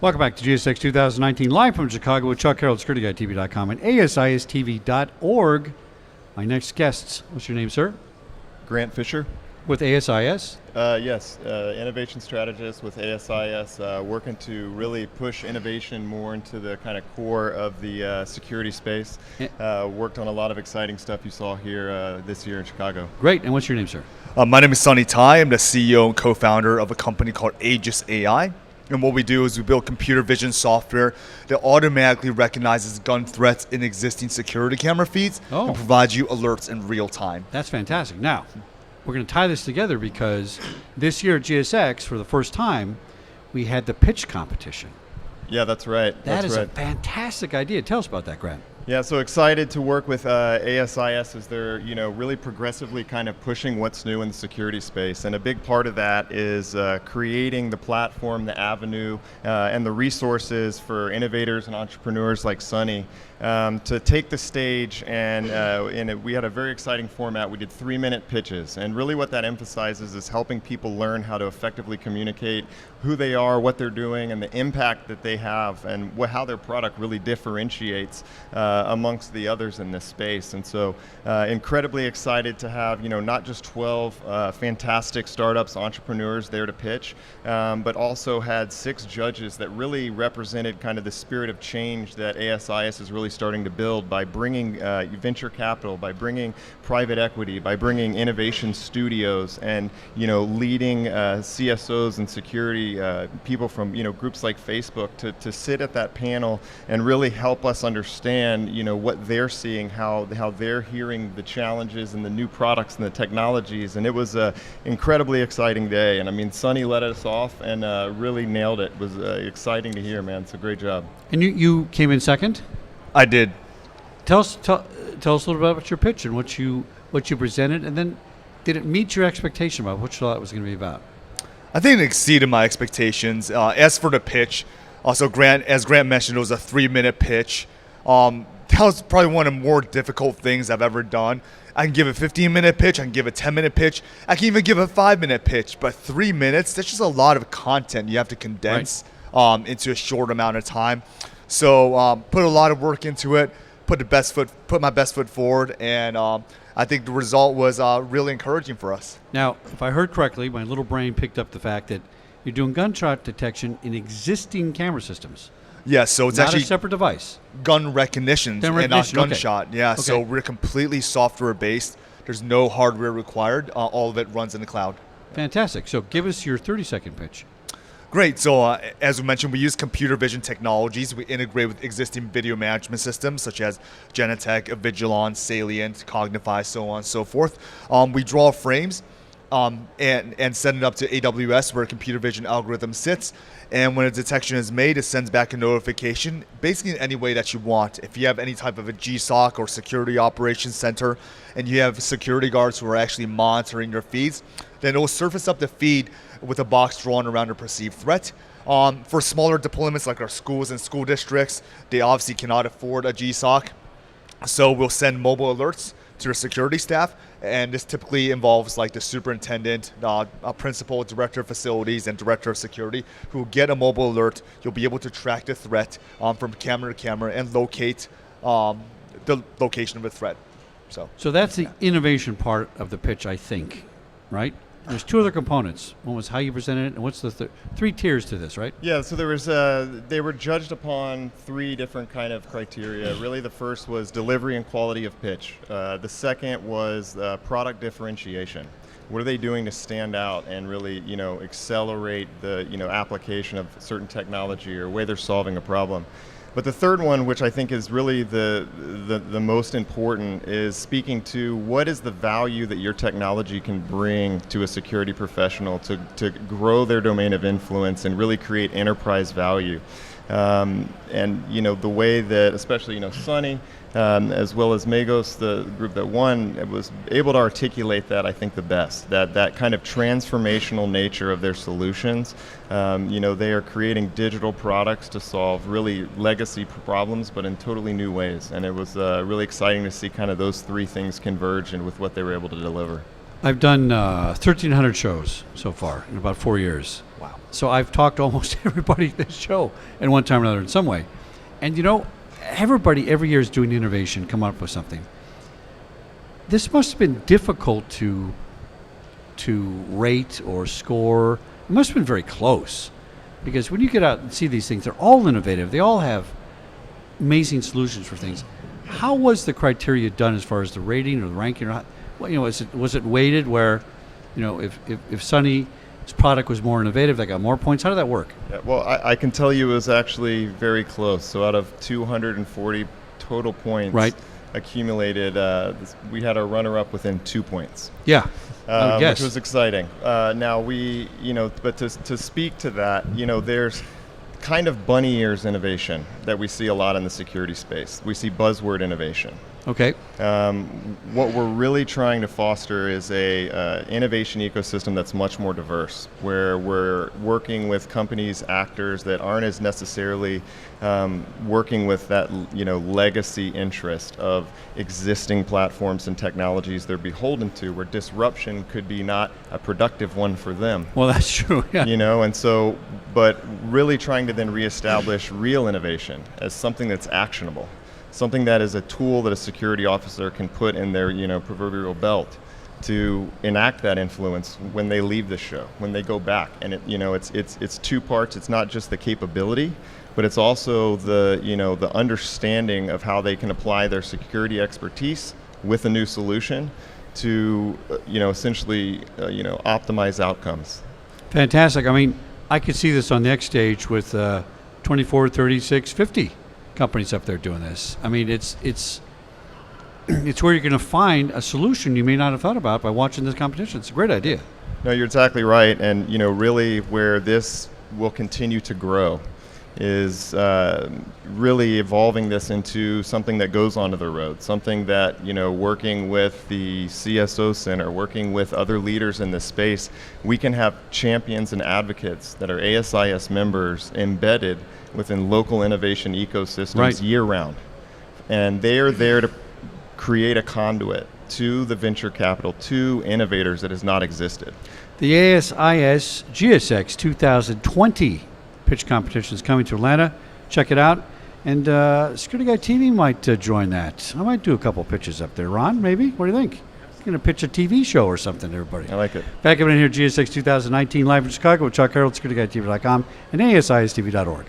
Welcome back to GSX 2019, live from Chicago with Chuck Harold, SecurityGuideTV.com and ASISTV.org. My next guests, what's your name, sir? Grant Fisher. With ASIS? Yes, innovation strategist with ASIS, working to really push innovation more into the kind of core of the security space. Worked on a lot of exciting stuff you saw here this year in Chicago. Great, and what's your name, sir? My name is Sonny Tai. I'm the CEO and co-founder of a company called ASIS AI. And what we do is we build computer vision software that automatically recognizes gun threats in existing security camera feeds and provides you alerts in real time. That's fantastic. Now, we're going to tie this together because this year at GSX, for the first time, we had the pitch competition. Yeah, that's right. That is a fantastic idea. Tell us about that, Grant. Yeah, so excited to work with ASIS as they're really progressively kind of pushing what's new in the security space. And a big part of that is creating the platform, the avenue, and the resources for innovators and entrepreneurs like Sonny to take the stage. And we had a very exciting format. We did 3-minute pitches. And really what that emphasizes is helping people learn how to effectively communicate who they are, what they're doing, and the impact that they have, and how their product really differentiates amongst the others in this space. And so incredibly excited to have not just 12 fantastic startups, entrepreneurs there to pitch, but also had 6 judges that really represented kind of the spirit of change that ASIS is really starting to build by bringing venture capital, by bringing private equity, by bringing innovation studios, and leading CSOs and security people from groups like Facebook to sit at that panel and really help us understand what they're seeing, how they're hearing the challenges and the new products and the technologies. And it was an incredibly exciting day. And I mean, Sonny led us off and really nailed it. It was exciting to hear, man. It's a great job. And you came in second? I did. Tell us a little bit about your pitch and what you presented, and then did it meet your expectation about what you thought it was going to be about? I think it exceeded my expectations. As for the pitch, also as Grant mentioned, it was a 3-minute pitch. That was probably one of the more difficult things I've ever done. I can give a 15-minute pitch, I can give a 10-minute pitch, I can even give a 5-minute pitch, but 3 minutes, that's just a lot of content you have to condense into a short amount of time. So put a lot of work into it, put my best foot forward, and I think the result was really encouraging for us. Now, if I heard correctly, my little brain picked up the fact that you're doing gunshot detection in existing camera systems. Yes, so it's not actually a separate device. Gun recognition and not gunshot. Okay. Yeah, okay. So we're completely software based. There's no hardware required. All of it runs in the cloud. Fantastic. So give us your 30-second pitch. Great. So as we mentioned, we use computer vision technologies. We integrate with existing video management systems such as Genetec, Avigilon, Salient, Cognify, so on and so forth. We draw frames and send it up to AWS where a computer vision algorithm sits. And when a detection is made, it sends back a notification, basically in any way that you want. If you have any type of a GSOC or security operations center, and you have security guards who are actually monitoring your feeds, then it will surface up the feed with a box drawn around a perceived threat. For smaller deployments like our schools and school districts, they obviously cannot afford a GSOC. So we'll send mobile alerts to your security staff, and this typically involves like the superintendent, a principal, director of facilities, and director of security who will get a mobile alert. You'll be able to track the threat from camera to camera and locate the location of the threat. So that's the innovation part of the pitch, I think, right? There's 2 other components. One was how you presented it, and what's the 3 tiers to this, right? Yeah, so there was they were judged upon 3 different kind of criteria. Really, the first was delivery and quality of pitch. The second was product differentiation. What are they doing to stand out and really, accelerate the, application of certain technology or way they're solving a problem? But the third one, which I think is really the most important, is speaking to what is the value that your technology can bring to a security professional to grow their domain of influence and really create enterprise value. And the way that, especially Sonny, as well as Magos, the group that won, was able to articulate that, I think, the best. That kind of transformational nature of their solutions. They are creating digital products to solve really legacy problems, but in totally new ways. And it was really exciting to see kind of those 3 things converge and with what they were able to deliver. I've done 1,300 shows so far in about 4 years. Wow. So I've talked to almost everybody at this show in one time or another in some way. And you know, everybody every year is doing innovation, come up with something. This must have been difficult to rate or score. It must have been very close. Because when you get out and see these things, they're all innovative. They all have amazing solutions for things. How was the criteria done as far as the rating or the ranking? Or well, you know, was it weighted where, you know, if Sonny's product was more innovative, they got more points? How did that work? Yeah, well, I can tell you it was actually very close. So out of 240 total points accumulated, we had a runner-up within 2 points. Yeah. Which was exciting. Now but to speak to that, you know, there's kind of bunny ears innovation that we see a lot in the security space. We see buzzword innovation. Okay. What we're really trying to foster is a innovation ecosystem that's much more diverse, where we're working with companies, actors that aren't as necessarily working with that, you know, legacy interest of existing platforms and technologies they're beholden to, where disruption could be not a productive one for them. Well, that's true. Yeah. You know, and so, but really trying to then reestablish real innovation as something that's actionable. Something that is a tool that a security officer can put in their, you know, proverbial belt to enact that influence when they leave the show, when they go back. And it, you know, it's two parts. It's not just the capability, but it's also the, you know, the understanding of how they can apply their security expertise with a new solution to, you know, essentially, you know, optimize outcomes. Fantastic. I mean, I could see this on the next stage with 24, 36, 50 companies up there doing this. I mean, it's where you're going to find a solution you may not have thought about by watching this competition. It's a great idea. No, you're exactly right. And, you know, really where this will continue to grow is really evolving this into something that goes onto the road, something that, you know, working with the CSO Center, working with other leaders in this space, we can have champions and advocates that are ASIS members embedded within local innovation ecosystems year-round. And they are there to create a conduit to the venture capital, to innovators that has not existed. The ASIS GSX 2020 Pitch Competition is coming to Atlanta. Check it out. And Security Guy TV might join that. I might do a couple pitches up there. Ron, maybe? What do you think? I'm going to pitch a TV show or something to everybody. I like it. Back up in here, GSX 2019, live in Chicago with Chuck Harold, SecurityGuyTV.com, and ASISTV.org.